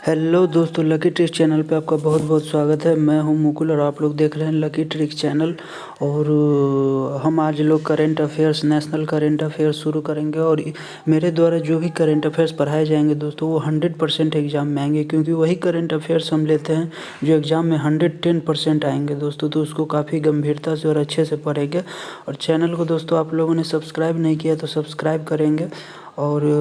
Hello दोस्तों, lucky tricks channel पे आपका बहुत बहुत स्वागत है। मैं हूं मुकुल और आप लोग देख रहे हैं लकी ट्रिक्स चैनल। और हम आज लोग current affairs, national current affairs शुरू करेंगे। और मेरे द्वारा जो भी करेंट अफेयर्स पढ़ाए जाएंगे दोस्तों, वो 100% एग्ज़ाम में आएंगे, क्योंकि वही करेंट अफेयर्स हम लेते हैं जो एग्ज़ाम में 110% आएंगे दोस्तों। तो उसको काफ़ी गंभीरता से और अच्छे से पढ़ेंगे। और चैनल को दोस्तों आप लोगों ने सब्सक्राइब नहीं किया तो सब्सक्राइब करेंगे और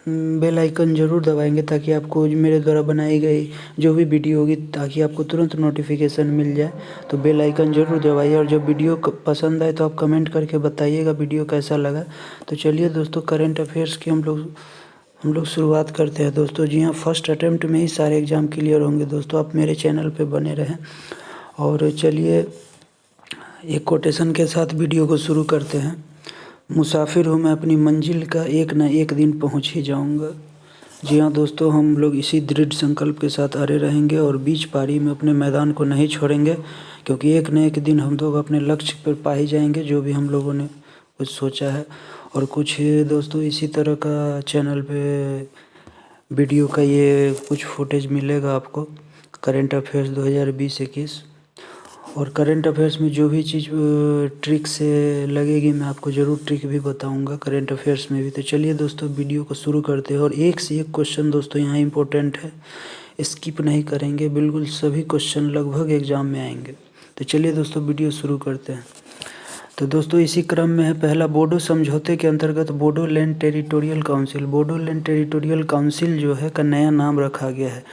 बेल आइकन ज़रूर दबाएंगे, ताकि आपको मेरे द्वारा बनाई गई जो भी वीडियो होगी ताकि आपको तुरंत नोटिफिकेशन मिल जाए। तो बेल आइकन ज़रूर दबाइए। और जब वीडियो पसंद आए तो आप कमेंट करके बताइएगा वीडियो कैसा लगा। तो चलिए दोस्तों, करंट अफेयर्स की हम लोग शुरुआत करते हैं दोस्तों। जी हाँ, फर्स्ट अटेम्प्ट में ही सारे एग्ज़ाम क्लियर होंगे दोस्तों। आप मेरे चैनल पर बने रहें। और चलिए एक कोटेशन के साथ वीडियो को शुरू करते हैं। मुसाफिर हूँ मैं, अपनी मंजिल का एक न एक दिन पहुँच ही जाऊँगा। जी हाँ दोस्तों, हम लोग इसी दृढ़ संकल्प के साथ अड़े रहेंगे और बीच पारी में अपने मैदान को नहीं छोड़ेंगे, क्योंकि एक न एक दिन हम लोग अपने लक्ष्य पर पा ही जाएंगे जो भी हम लोगों ने कुछ सोचा है। और कुछ दोस्तों इसी तरह का चैनल पे वीडियो का ये कुछ फुटेज मिलेगा आपको, करेंट अफेयर्स 2020-21। और करंट अफेयर्स में जो भी चीज़ ट्रिक से लगेगी मैं आपको ज़रूर ट्रिक भी बताऊंगा करंट अफेयर्स में भी। तो चलिए दोस्तों वीडियो को शुरू करते हैं। और एक से एक क्वेश्चन दोस्तों यहाँ इम्पोर्टेंट है, स्किप नहीं करेंगे, बिल्कुल सभी क्वेश्चन लगभग एग्ज़ाम में आएंगे। तो चलिए दोस्तों वीडियो शुरू करते हैं। तो दोस्तों इसी क्रम में है पहला, बोडो समझौते के अंतर्गत Bodoland territorial council, Bodoland territorial council जो है का नया नाम रखा गया है।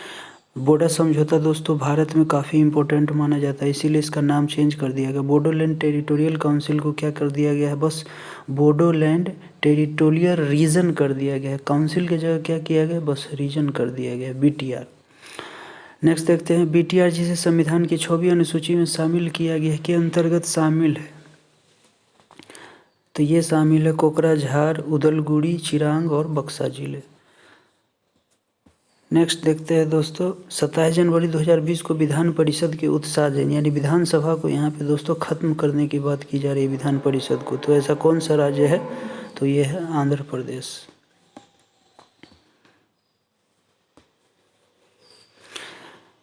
बोडो समझौता दोस्तों भारत में काफ़ी इंपॉर्टेंट माना जाता है, इसीलिए इसका नाम चेंज कर दिया गया। बोडोलैंड टेरिटोरियल काउंसिल को क्या कर दिया गया है, बस बोडोलैंड टेरिटोरियल रीजन कर दिया गया है। काउंसिल की जगह क्या किया गया, बस रीजन कर दिया गया, BTR। नेक्स्ट देखते हैं, BTR जिसे संविधान की 6वीं अनुसूची में शामिल किया गया है के अंतर्गत शामिल है। तो ये शामिल है कोकराझार, उदलगुड़ी, चिरांग और बक्सा जिले। नेक्स्ट देखते हैं दोस्तों, 27 जनवरी 2020 को विधान परिषद के उत्सर्जन, यानी विधानसभा को यहाँ पे दोस्तों ख़त्म करने की बात की जा रही है, विधान परिषद को। तो ऐसा कौन सा राज्य है, तो ये है आंध्र प्रदेश।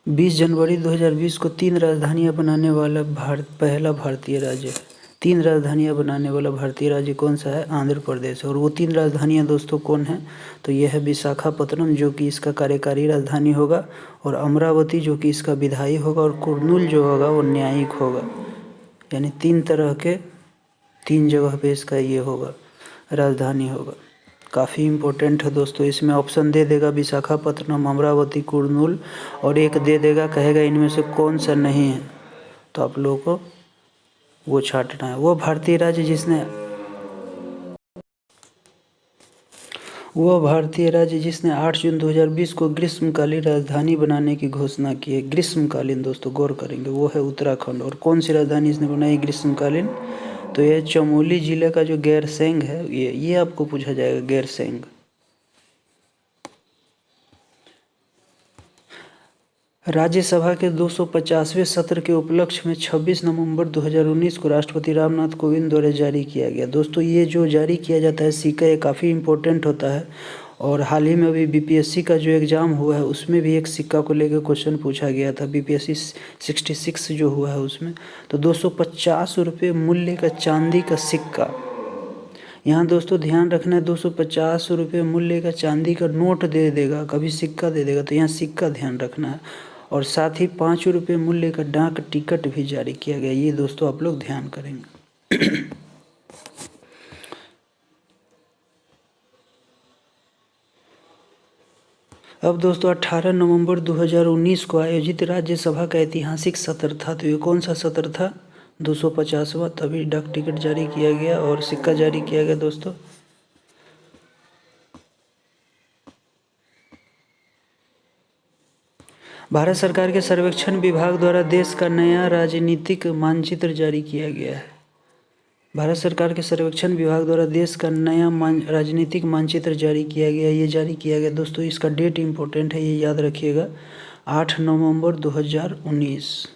20 जनवरी 2020 को 3 राजधानियाँ बनाने वाला पहला भारतीय राज्य है। 3 राजधानियाँ बनाने वाला भारतीय राज्य कौन सा है, आंध्र प्रदेश। और वो 3 राजधानियाँ दोस्तों कौन है, तो यह है विशाखापत्तनम जो कि इसका कार्यकारी राजधानी होगा, और अमरावती जो कि इसका विधायी होगा, और कुर्नूल जो होगा वो न्यायिक होगा। यानी 3 तरह के 3 जगह पे इसका ये होगा, राजधानी होगा। काफ़ी इम्पोर्टेंट है दोस्तों। इसमें ऑप्शन दे देगा विशाखापत्तनम, अमरावती, कुर्नूल, और एक दे देगा कहेगा इनमें से कौन सा नहीं है। तो आप लोगों को वो छांटना है। वो भारतीय राज्य जिसने 8 जून 2020 को ग्रीष्मकालीन राजधानी बनाने की घोषणा की है। ग्रीष्मकालीन दोस्तों गौर करेंगे, वो है उत्तराखंड। और कौन सी राजधानी इसने बनाई ग्रीष्मकालीन, तो ये चमोली जिले का जो गैरसैंण है, ये आपको पूछा जाएगा, गैरसैंण। राज्यसभा के 250वें सत्र के उपलक्ष्य में 26 नवंबर 2019 को राष्ट्रपति रामनाथ कोविंद द्वारा जारी किया गया। दोस्तों ये जो जारी किया जाता है सिक्का, ये काफ़ी इम्पोर्टेंट होता है। और हाल ही में अभी BPSC का जो एग्ज़ाम हुआ है उसमें भी एक सिक्का को लेकर क्वेश्चन पूछा गया था, BPSC 66 जो हुआ है उसमें। तो 250 रुपये मूल्य का चांदी का सिक्का, यहाँ दोस्तों ध्यान रखना है, 250 रुपये मूल्य का चांदी का नोट दे देगा, कभी सिक्का दे देगा, तो यहाँ सिक्का ध्यान रखना है। और साथ ही 5 रुपये मूल्य का डाक टिकट भी जारी किया गया, ये दोस्तों आप लोग ध्यान करेंगे। अब दोस्तों 18 नवंबर 2019 को आयोजित राज्यसभा का ऐतिहासिक सत्र था। तो ये कौन सा सत्र था, 250वां, तभी डाक टिकट जारी किया गया और सिक्का जारी किया गया दोस्तों। भारत सरकार के सर्वेक्षण विभाग द्वारा देश का नया राजनीतिक मानचित्र जारी किया गया है। भारत सरकार के सर्वेक्षण विभाग द्वारा देश का नया राजनीतिक मानचित्र जारी किया गया। ये जारी किया गया दोस्तों, इसका डेट इम्पोर्टेंट है, ये याद रखिएगा, 8 नवंबर 2019।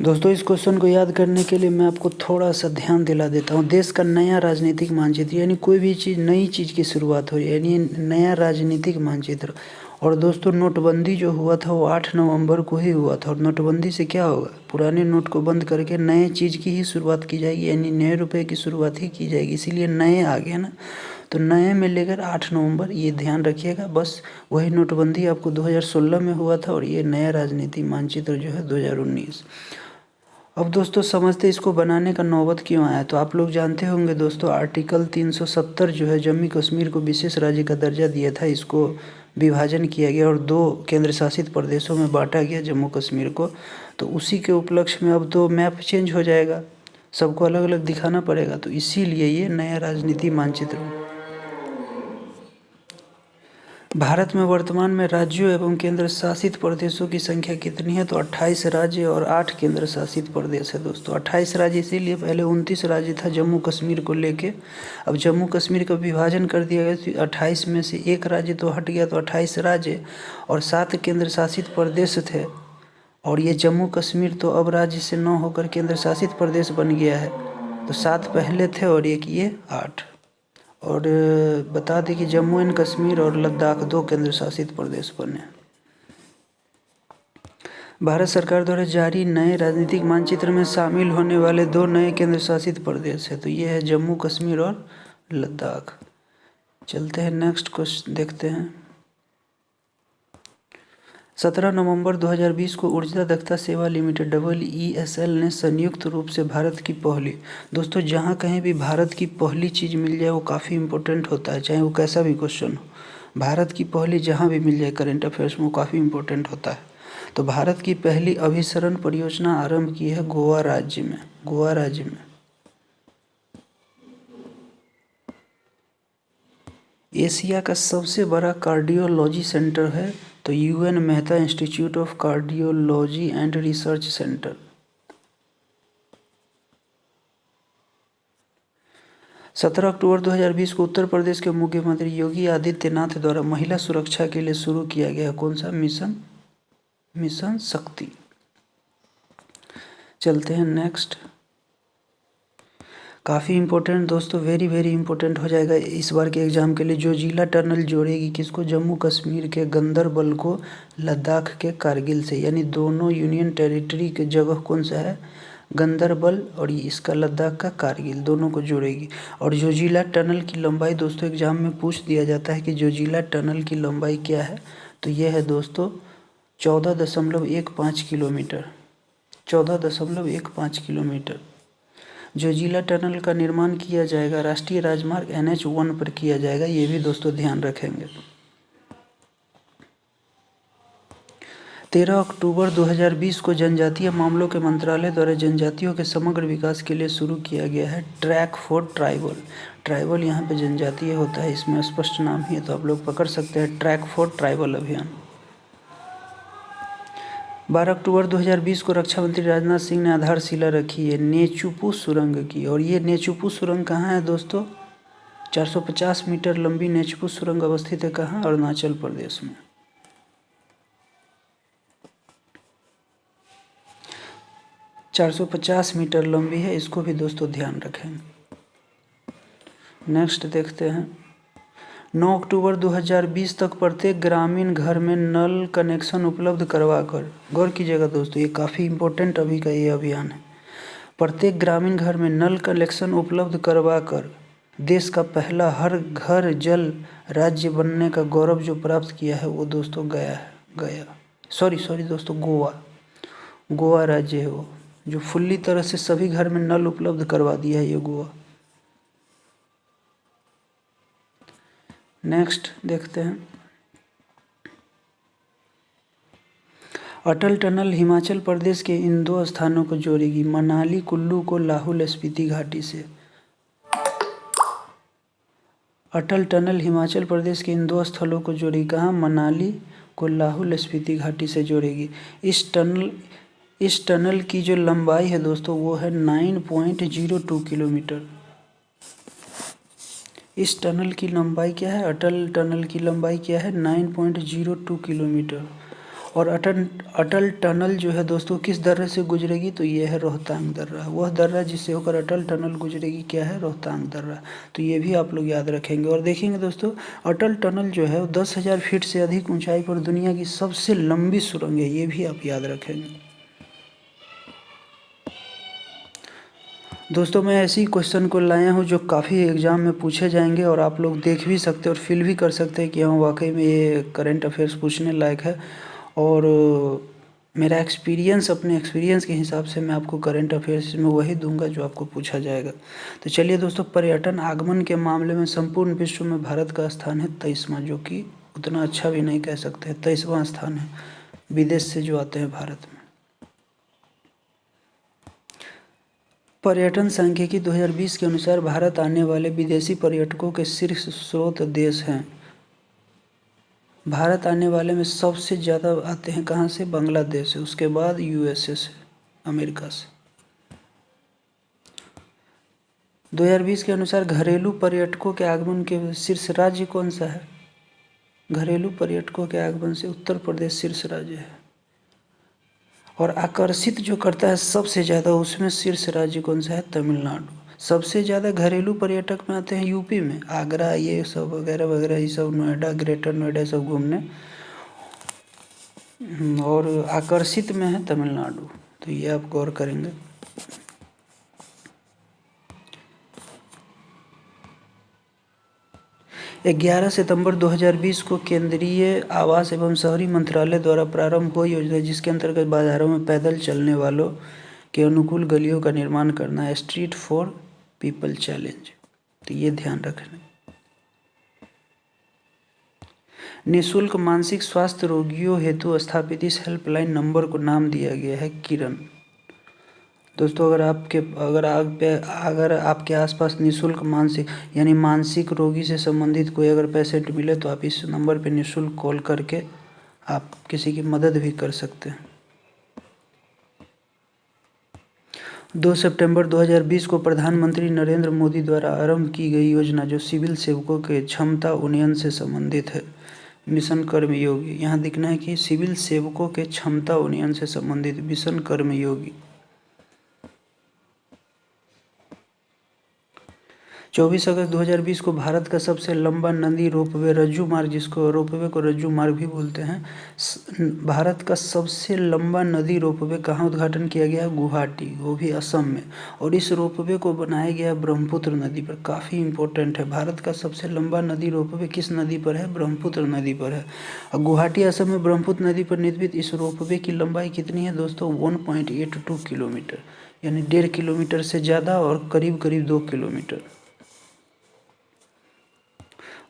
दोस्तों इस क्वेश्चन को याद करने के लिए मैं आपको थोड़ा सा ध्यान दिला देता हूँ। देश का नया राजनीतिक मानचित्र, यानी कोई भी चीज़ नई चीज़ की शुरुआत हो, यानी नया राजनीतिक मानचित्र। और दोस्तों नोटबंदी जो हुआ था वो 8 नवंबर को ही हुआ था। और नोटबंदी से क्या होगा, पुराने नोट को बंद करके नए चीज़ की ही शुरुआत की जाएगी, यानी नए रुपये की शुरुआत ही की जाएगी, इसीलिए नए आ गए ना। तो नए में लेकर 8 नवंबर, ये ध्यान रखिएगा। बस वही नोटबंदी आपको 2016 में हुआ था और ये नया राजनीतिक मानचित्र जो है 2019। अब दोस्तों समझते इसको बनाने का नौबत क्यों आया। तो आप लोग जानते होंगे दोस्तों, आर्टिकल 370 जो है जम्मू कश्मीर को विशेष राज्य का दर्जा दिया था। इसको विभाजन किया गया और 2 केंद्र शासित प्रदेशों में बांटा गया जम्मू कश्मीर को। तो उसी के उपलक्ष्य में अब तो मैप चेंज हो जाएगा, सबको अलग अलग दिखाना पड़ेगा। तो इसीलिए ये नया राजनीति मानचित्र। भारत में वर्तमान में राज्यों एवं केंद्र शासित प्रदेशों की संख्या कितनी है। तो 28 राज्य और 8 केंद्र शासित प्रदेश है दोस्तों। 28 राज्य इसीलिए, पहले 29 राज्य था जम्मू कश्मीर को लेके। अब जम्मू कश्मीर का विभाजन कर दिया गया तो 28 में से एक राज्य तो हट गया, तो 28 राज्य और 7 केंद्र शासित प्रदेश थे। और ये जम्मू कश्मीर तो अब राज्य से 9 होकर केंद्र शासित प्रदेश बन गया है। तो 7 पहले थे और एक ये 8। और बता दें कि जम्मू एंड कश्मीर और लद्दाख 2 केंद्र शासित प्रदेश बने। भारत सरकार द्वारा जारी नए राजनीतिक मानचित्र में शामिल होने वाले 2 नए केंद्र शासित प्रदेश है। तो ये है जम्मू कश्मीर और लद्दाख। चलते हैं नेक्स्ट क्वेश्चन देखते हैं। 17 नवंबर 2020 को ऊर्जा दक्षता सेवा लिमिटेड EESL ने संयुक्त रूप से भारत की पहली, दोस्तों जहाँ कहीं भी भारत की पहली चीज़ मिल जाए वो काफ़ी इंपॉर्टेंट होता है, चाहे वो कैसा भी क्वेश्चन हो। भारत की पहली जहाँ भी मिल जाए करेंट अफेयर्स में, वो काफ़ी इंपॉर्टेंट होता है। तो भारत की पहली अभिसरण परियोजना आरंभ की है गोवा राज्य में। गोवा राज्य में एशिया का सबसे बड़ा कार्डियोलॉजी सेंटर है, तो UN Mehta institute of cardiology and research centre. 17 अक्टूबर 2020 को उत्तर प्रदेश के मुख्यमंत्री योगी आदित्यनाथ द्वारा महिला सुरक्षा के लिए शुरू किया गया कौन सा मिशन शक्ति। चलते हैं नेक्स्ट। काफ़ी इंपॉर्टेंट दोस्तों, वेरी वेरी इंपॉर्टेंट हो जाएगा इस बार के एग्जाम के लिए। जो जिला टनल जोड़ेगी किसको, जम्मू कश्मीर के गंदरबल को लद्दाख के कारगिल से, यानी दोनों यूनियन टेरिटरी के जगह कौन सा है, गंदरबल, और इसका लद्दाख का कारगिल, दोनों को जोड़ेगी। और जो जिला टनल की लंबाई दोस्तों एग्जाम में पूछ दिया जाता है कि जो जिला टनल की लंबाई क्या है, तो यह है दोस्तों 14.15 किलोमीटर। 14.15 किलोमीटर। जो जिला टनल का निर्माण किया जाएगा राष्ट्रीय राजमार्ग NH1 पर किया जाएगा, ये भी दोस्तों ध्यान रखेंगे। 13 अक्टूबर 2020 को जनजातीय मामलों के मंत्रालय द्वारा जनजातियों के समग्र विकास के लिए शुरू किया गया है ट्रैक फॉर ट्राइबल। ट्राइबल यहाँ पे जनजातीय होता है, इसमें स्पष्ट नाम ही है, तो आप लोग पकड़ सकते हैं ट्रैक फॉर ट्राइबल अभियान। 12 अक्टूबर 2020 को रक्षा मंत्री राजनाथ सिंह ने आधारशिला रखी है नेचुपू सुरंग की। और ये नेचुपू सुरंग कहाँ है दोस्तों, 450 मीटर लंबी नेचुपू सुरंग अवस्थित है कहाँ, अरुणाचल प्रदेश में। चार 450 मीटर लंबी है, इसको भी दोस्तों ध्यान रखें। नेक्स्ट देखते हैं। 9 अक्टूबर 2020 तक प्रत्येक ग्रामीण घर में नल कनेक्शन उपलब्ध करवाकर, गौर कीजिएगा दोस्तों ये काफ़ी इंपॉर्टेंट अभी का ये अभियान है। प्रत्येक ग्रामीण घर में नल कनेक्शन उपलब्ध करवाकर देश का पहला हर घर जल राज्य बनने का गौरव जो प्राप्त किया है वो दोस्तों दोस्तों गोवा राज्य है वो, जो फुल्ली तरह से सभी घर में नल उपलब्ध करवा दिया है ये गोवा। नेक्स्ट देखते हैं। अटल टनल हिमाचल प्रदेश के इन 2 स्थानों को जोड़ेगी, मनाली कुल्लू को लाहौल स्पीति घाटी से। अटल टनल हिमाचल प्रदेश के इन 2 स्थलों को जोड़ेगी, कहाँ, मनाली को लाहौल स्पीति घाटी से जोड़ेगी। इस टनल की जो लंबाई है दोस्तों वो है 9.02 किलोमीटर। इस टनल की लंबाई क्या है, अटल टनल की लंबाई क्या है, 9.02 किलोमीटर। और अटल अटल टनल जो है दोस्तों किस दर्रे से गुजरेगी, तो ये है रोहतांग दर्रा। वह दर्रा जिससे होकर अटल टनल गुजरेगी क्या है, रोहतांग दर्रा। तो ये भी आप लोग याद रखेंगे। और देखेंगे दोस्तों, अटल टनल जो है वो 10,000 फीट से अधिक ऊंचाई पर दुनिया की सबसे लंबी सुरंग है, ये भी आप याद रखेंगे। दोस्तों मैं ऐसे ही क्वेश्चन को लाया हूँ जो काफ़ी एग्ज़ाम में पूछे जाएंगे और आप लोग देख भी सकते हैं और फील भी कर सकते हैं कि हाँ वाकई में ये करंट अफेयर्स पूछने लायक है। और मेरा एक्सपीरियंस, अपने एक्सपीरियंस के हिसाब से मैं आपको करंट अफेयर्स में वही दूंगा जो आपको पूछा जाएगा। तो चलिए दोस्तों, पर्यटन आगमन के मामले में संपूर्ण विश्व में भारत का स्थान है 23वां, जो कि उतना अच्छा भी नहीं कह सकते, 23वां स्थान है विदेश से जो आते हैं भारत में। पर्यटन सांख्यिकी 2020 के अनुसार भारत आने वाले विदेशी पर्यटकों के शीर्ष स्रोत देश हैं। भारत आने वाले में सबसे ज़्यादा आते हैं कहाँ से, बांग्लादेश से, उसके बाद यूएसए से, अमेरिका से। 2020 के अनुसार घरेलू पर्यटकों के आगमन के शीर्ष राज्य कौन सा है? घरेलू पर्यटकों के आगमन से उत्तर प्रदेश शीर्ष राज्य है। और आकर्षित जो करता है सबसे ज़्यादा, उसमें शीर्ष राज्य कौन सा है, तमिलनाडु। सबसे ज़्यादा घरेलू पर्यटक में आते हैं यूपी में, आगरा ये सब वगैरह वगैरह, ये सब नोएडा, ग्रेटर नोएडा सब घूमने। और आकर्षित में है तमिलनाडु, तो ये आप गौर करेंगे। ग्यारह सितंबर 2020 को केंद्रीय आवास एवं शहरी मंत्रालय द्वारा प्रारंभ हुई योजना जिसके अंतर्गत बाजारों में पैदल चलने वालों के अनुकूल गलियों का निर्माण करना है, स्ट्रीट फॉर पीपल चैलेंज। तो ये ध्यान रखना। निःशुल्क मानसिक स्वास्थ्य रोगियों हेतु स्थापित इस हेल्पलाइन नंबर को नाम दिया गया है किरण। दोस्तों अगर आपके आसपास निःशुल्क मानसिक यानी मानसिक रोगी से संबंधित कोई अगर पेशेंट मिले तो आप इस नंबर पे निःशुल्क कॉल करके आप किसी की मदद भी कर सकते हैं। 2 सितंबर 2020 को प्रधानमंत्री नरेंद्र मोदी द्वारा आरंभ की गई योजना जो सिविल सेवकों के क्षमता उन्नयन से संबंधित है, मिशन कर्मयोगी। यहाँ दिखना है कि सिविल सेवकों के क्षमता उन्नयन से संबंधित मिशन कर्मयोगी। 24 अगस्त 2020 को भारत का सबसे लंबा नदी रोपवे रज्जू मार्ग, जिसको रोपवे को रज्जू मार्ग भी बोलते हैं, भारत का सबसे लंबा नदी रोपवे कहाँ उद्घाटन किया गया, गुवाहाटी, वो भी असम में। और इस रोपवे को बनाया गया ब्रह्मपुत्र नदी पर, काफ़ी इंपॉर्टेंट है। भारत का सबसे लंबा नदी रोपवे किस नदी पर है, ब्रह्मपुत्र नदी पर है। और गुवाहाटी असम में ब्रह्मपुत्र नदी पर निर्मित इस रोपवे की लंबाई कितनी है दोस्तों, 1.82 किलोमीटर, यानी 1.5 किलोमीटर से ज़्यादा और करीब करीब 2 किलोमीटर।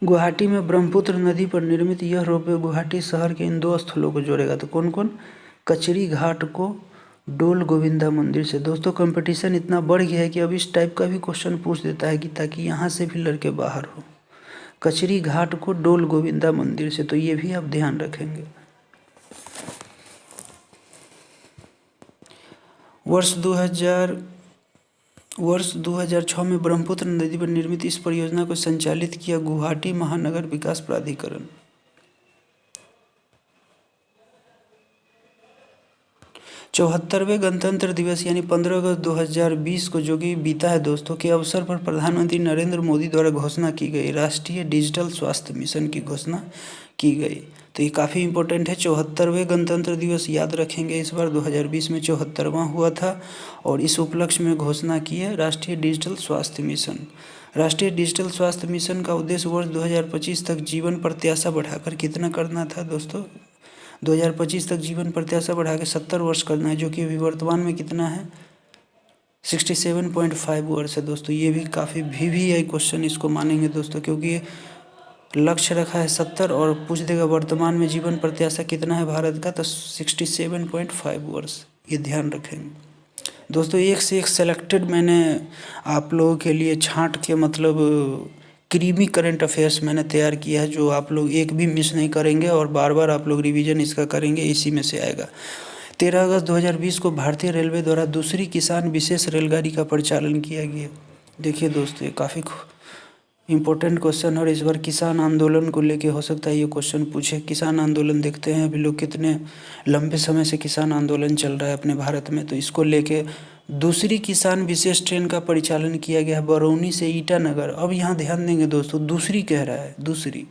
गुवाहाटी में ब्रह्मपुत्र नदी पर निर्मित यह रोपवे गुवाहाटी शहर के इन 2 स्थलों को जोड़ेगा। तो कौन कौन, कचरी घाट को डोल गोविंदा मंदिर से। दोस्तों कंपटीशन इतना बढ़ गया है कि अब इस टाइप का भी क्वेश्चन पूछ देता है कि ताकि यहाँ से भी लड़के बाहर हो। कचरी घाट को डोल गोविंदा मंदिर से, तो ये भी आप ध्यान रखेंगे। वर्ष 2006 में ब्रह्मपुत्र नदी पर निर्मित इस परियोजना को संचालित किया गुवाहाटी महानगर विकास प्राधिकरण। 74वें गणतंत्र दिवस यानी 15 अगस्त 2020 को जो कि बीता है दोस्तों, के अवसर पर प्रधानमंत्री नरेंद्र मोदी द्वारा घोषणा की गई राष्ट्रीय डिजिटल स्वास्थ्य मिशन की घोषणा की गई। तो ये काफ़ी इंपॉर्टेंट है। 74वें गणतंत्र दिवस याद रखेंगे, इस बार 2020 में 74वां हुआ था और इस उपलक्ष्य में घोषणा की है राष्ट्रीय डिजिटल स्वास्थ्य मिशन। राष्ट्रीय डिजिटल स्वास्थ्य मिशन का उद्देश्य वर्ष 2025 तक जीवन प्रत्याशा बढ़ाकर कितना करना था दोस्तों, 2025 तक जीवन प्रत्याशा बढ़ा के 70 वर्ष करना है, जो कि अभी वर्तमान में कितना है, 67.5 वर्ष है दोस्तों। ये भी काफ़ी VVI क्वेश्चन इसको मानेंगे दोस्तों, क्योंकि लक्ष्य रखा है 70 और पूछ देगा वर्तमान में जीवन प्रत्याशा कितना है भारत का, तो 67.5 वर्ष, ये ध्यान रखेंगे दोस्तों। एक से एक सेलेक्टेड मैंने आप लोगों के लिए छांट के मतलब क्रीमी करंट अफेयर्स मैंने तैयार किया है, जो आप लोग एक भी मिस नहीं करेंगे और बार बार आप लोग रिवीजन इसका करेंगे, इसी में से आएगा। 13 अगस्त 2020 को भारतीय रेलवे द्वारा दूसरी किसान विशेष रेलगाड़ी का परिचालन किया गया। देखिए दोस्तों ये काफ़ी इम्पोर्टेंट क्वेश्चन और इस बार किसान आंदोलन को लेके हो सकता है ये क्वेश्चन पूछे। किसान आंदोलन देखते हैं अभी लोग कितने लंबे समय से किसान आंदोलन चल रहा है अपने भारत में, तो इसको लेके दूसरी किसान विशेष ट्रेन का परिचालन किया गया है बरौनी से ईटानगर। अब यहाँ ध्यान देंगे दोस्तों, दूसरी कह रहा है, दूसरी,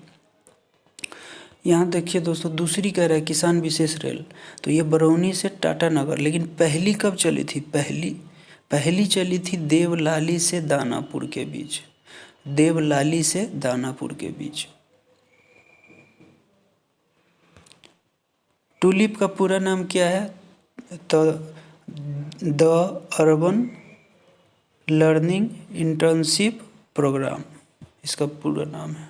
यहाँ देखिए दोस्तों, दूसरी कह रहा है किसान विशेष रेल। तो ये बरौनी से टाटानगर, लेकिन पहली कब चली थी? पहली चली थी देवलाली से दानापुर के बीच, देवलाली से दानापुर के बीच। टूलिप का पूरा नाम क्या है? तो the urban learning internship programme इसका पूरा नाम है।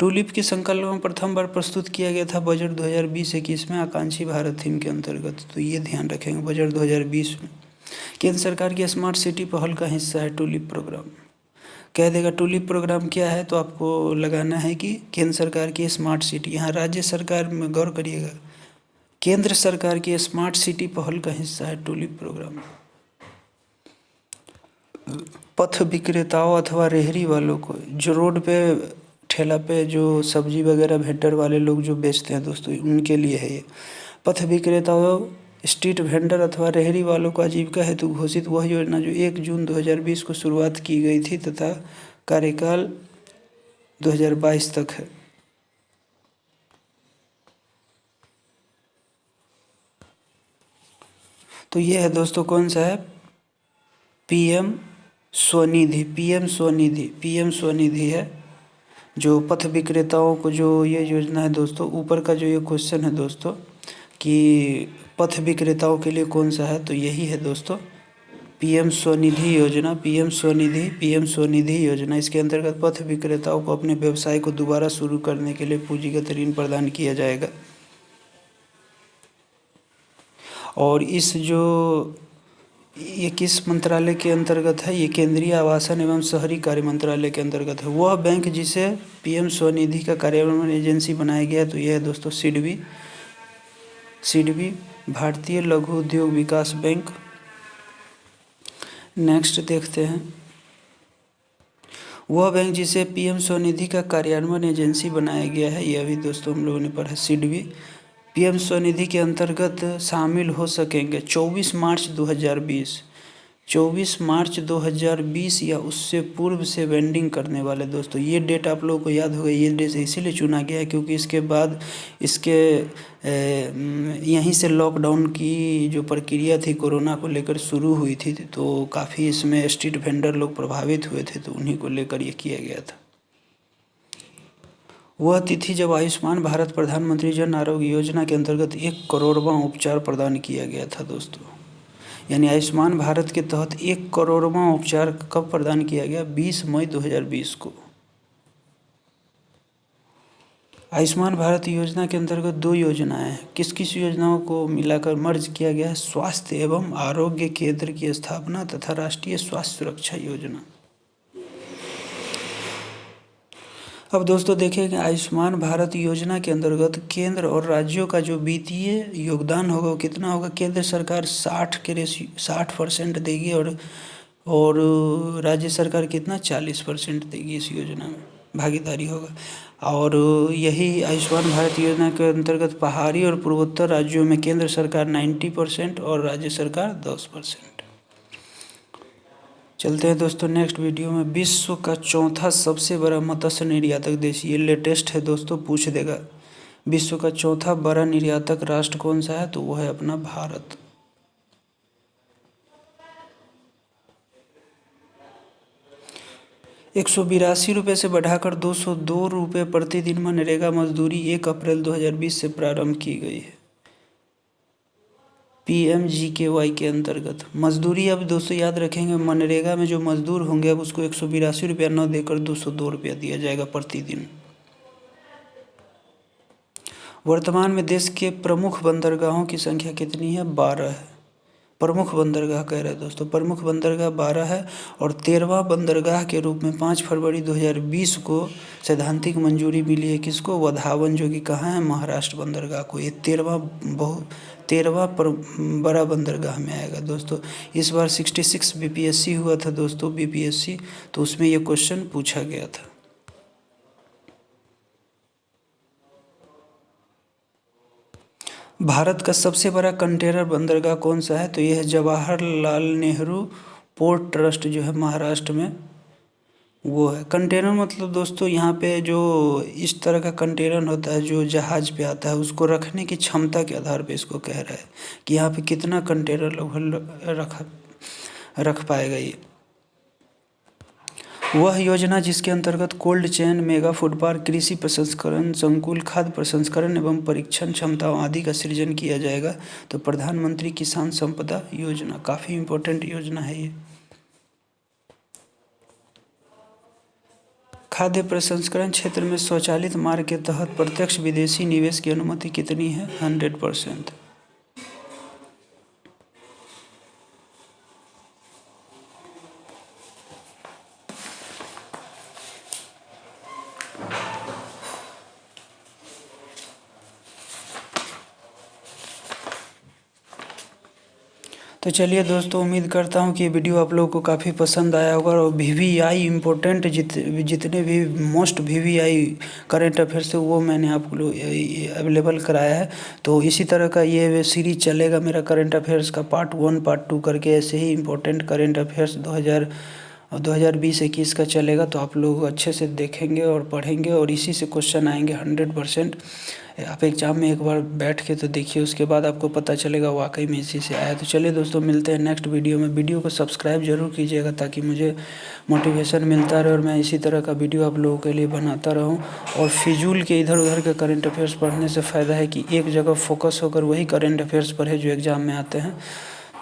टूलिप की संकल्पना प्रथम बार प्रस्तुत किया गया था बजट 2020-21 में आकांक्षी भारत थीम के अंतर्गत। तो ये ध्यान रखेंगे, बजट 2020 में। केंद्र सरकार की स्मार्ट सिटी पहल का हिस्सा है टूलिप प्रोग्राम। कह देगा टूलिप प्रोग्राम क्या है, तो आपको लगाना है कि केंद्र सरकार की स्मार्ट सिटी। यहाँ राज्य सरकार में गौर करिएगा, केंद्र सरकार की स्मार्ट सिटी पहल का हिस्सा है टूलिप प्रोग्राम। पथ विक्रेताओं अथवा रेहड़ी वालों को, जो रोड पे ठेला पे जो सब्जी वगैरह वेंडर वाले लोग जो बेचते हैं दोस्तों, उनके लिए है ये। पथ विक्रेताओं, स्ट्रीट वेंडर अथवा रेहड़ी वालों को आजीविका हेतु घोषित वह योजना जो 1 जून 2020 को शुरुआत की गई थी तथा कार्यकाल 2022 तक है। तो ये है दोस्तों, कौन सा है? पीएम स्वनिधि। पीएम स्वनिधि है जो पथ विक्रेताओं को जो ये योजना है दोस्तों। ऊपर का जो ये क्वेश्चन है दोस्तों कि पथ विक्रेताओं के लिए कौन सा है, तो यही है दोस्तों, पीएम स्वनिधि योजना। पीएम स्वनिधि योजना, इसके अंतर्गत पथ विक्रेताओं को अपने व्यवसाय को दोबारा शुरू करने के लिए पूंजीगत ऋण प्रदान किया जाएगा। और इस जो ये किस मंत्रालय के अंतर्गत है? ये केंद्रीय आवासन एवं शहरी कार्य मंत्रालय के अंतर्गत है। वह बैंक जिसे पीएम स्वनिधि का कार्यान्वयन एजेंसी बनाया गया है, तो यह है दोस्तों सिडबी, भारतीय लघु उद्योग विकास बैंक। नेक्स्ट देखते हैं, वह बैंक जिसे पीएम स्वनिधि का कार्यान्वयन एजेंसी बनाया गया है, यह भी दोस्तों हम लोगों ने पढ़ा, सिडबी। पीएम स्वनिधि के अंतर्गत शामिल हो सकेंगे 24 मार्च 2020 या उससे पूर्व से वेंडिंग करने वाले। दोस्तों ये डेट आप लोगों को याद होगा, ये डेट इसीलिए चुना गया है क्योंकि इसके बाद इसके यहीं से लॉकडाउन की जो प्रक्रिया थी कोरोना को लेकर शुरू हुई थी, तो काफ़ी इसमें स्ट्रीट वेंडर लोग प्रभावित हुए थे, तो उन्हीं को लेकर ये किया गया था। वह तिथि जब आयुष्मान भारत प्रधानमंत्री जन आरोग्य योजना के अंतर्गत 1 करोड़वां उपचार प्रदान किया गया था दोस्तों। यानी आयुष्मान भारत के तहत 1 करोड़वां उपचार कब प्रदान किया गया? 20 मई 2020 को। आयुष्मान भारत योजना के अंतर्गत 2 योजनाएं हैं। किस किस योजनाओं को मिलाकर मर्ज किया गया है? स्वास्थ्य एवं आरोग्य केंद्र की स्थापना तथा राष्ट्रीय स्वास्थ्य सुरक्षा योजना। अब दोस्तों देखें कि आयुष्मान भारत योजना के अंतर्गत केंद्र और राज्यों का जो वित्तीय योगदान होगा वो कितना होगा? केंद्र सरकार 60% देगी और राज्य सरकार कितना? 40% देगी इस योजना में, भागीदारी होगा। और यही आयुष्मान भारत योजना के अंतर्गत पहाड़ी और पूर्वोत्तर राज्यों में केंद्र सरकार 90% और राज्य सरकार 10%। चलते हैं दोस्तों नेक्स्ट वीडियो में। विश्व का चौथा सबसे बड़ा मत्स्य निर्यातक देश, ये लेटेस्ट है दोस्तों, पूछ देगा। विश्व का चौथा बड़ा निर्यातक राष्ट्र कौन सा है? तो वो है अपना भारत। ₹182 से बढ़ाकर 202 रुपये प्रतिदिन मनरेगा मजदूरी 1 अप्रैल 2020 से प्रारंभ की गई है। PMGKY के अंतर्गत मजदूरी, अब दोस्तों याद रखेंगे, मनरेगा में जो मजदूर होंगे अब उसको 182 रुपया न देकर 202 रुपया दिया जाएगा प्रतिदिन। वर्तमान में देश के प्रमुख बंदरगाहों की संख्या कितनी है? 12 है। प्रमुख बंदरगाह कह रहे हैं दोस्तों, प्रमुख बंदरगाह 12 है। और 13वां बंदरगाह के रूप में 5 फरवरी 2020 को सैद्धांतिक मंजूरी मिली है किसको? वधावन, जो कि कहाँ है? महाराष्ट्र बंदरगाह को। ये 13वां पर बड़ा बंदरगाह में आएगा दोस्तों। इस बार 66 बीपीएससी हुआ था दोस्तों, बीपीएससी, तो उसमें ये क्वेश्चन पूछा गया था। भारत का सबसे बड़ा कंटेनर बंदरगाह कौन सा है? तो यह है जवाहरलाल नेहरू पोर्ट ट्रस्ट जो है महाराष्ट्र में, वो है। कंटेनर मतलब दोस्तों यहाँ पे जो इस तरह का कंटेनर होता है जो जहाज़ पे आता है, उसको रखने की क्षमता के आधार पे इसको कह रहा है कि यहाँ पे कितना कंटेनर रख पाएगा ये। वह योजना जिसके अंतर्गत cold chain, mega food park, कृषि प्रसंस्करण संकुल, खाद्य प्रसंस्करण एवं परीक्षण क्षमताओं आदि का सृजन किया जाएगा। तो प्रधानमंत्री किसान संपदा योजना काफ़ी इम्पोर्टेंट योजना है ये। खाद्य प्रसंस्करण क्षेत्र में स्वचालित मार्ग के तहत प्रत्यक्ष विदेशी निवेश की अनुमति कितनी है? 100%। तो चलिए दोस्तों, उम्मीद करता हूँ कि ये वीडियो आप लोगों को काफ़ी पसंद आया होगा। और VVI इम्पोर्टेंट जितने भी मोस्ट VVI करेंट अफेयर्स है वो मैंने आप लोग अवेलेबल कराया है। तो इसी तरह का ये सीरीज चलेगा मेरा करेंट अफेयर्स का पार्ट 1 पार्ट 2 करके, ऐसे ही इम्पोर्टेंट करेंट अफेयर्स 2020-21 का चलेगा। तो आप लोग अच्छे से देखेंगे और पढ़ेंगे और इसी से क्वेश्चन आएंगे 100%। आप एग्ज़ाम में एक बार बैठ के तो देखिए, उसके बाद आपको पता चलेगा वाकई में इसी से आया। तो चलिए दोस्तों, मिलते हैं नेक्स्ट वीडियो में। वीडियो को सब्सक्राइब जरूर कीजिएगा ताकि मुझे मोटिवेशन मिलता रहे और मैं इसी तरह का वीडियो आप लोगों के लिए बनाता रहूं। और फिजूल के इधर उधर के करंट अफेयर्स पढ़ने से फ़ायदा है कि एक जगह फोकस होकर वही करंट अफेयर्स पढ़े जो एग्ज़ाम में आते हैं।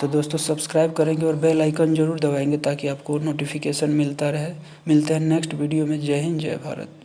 तो दोस्तों, सब्सक्राइब करेंगे और बेल आइकन ज़रूर दबाएंगे ताकि आपको नोटिफिकेशन मिलता रहे। मिलते हैं नेक्स्ट वीडियो में। जय हिंद, जय भारत।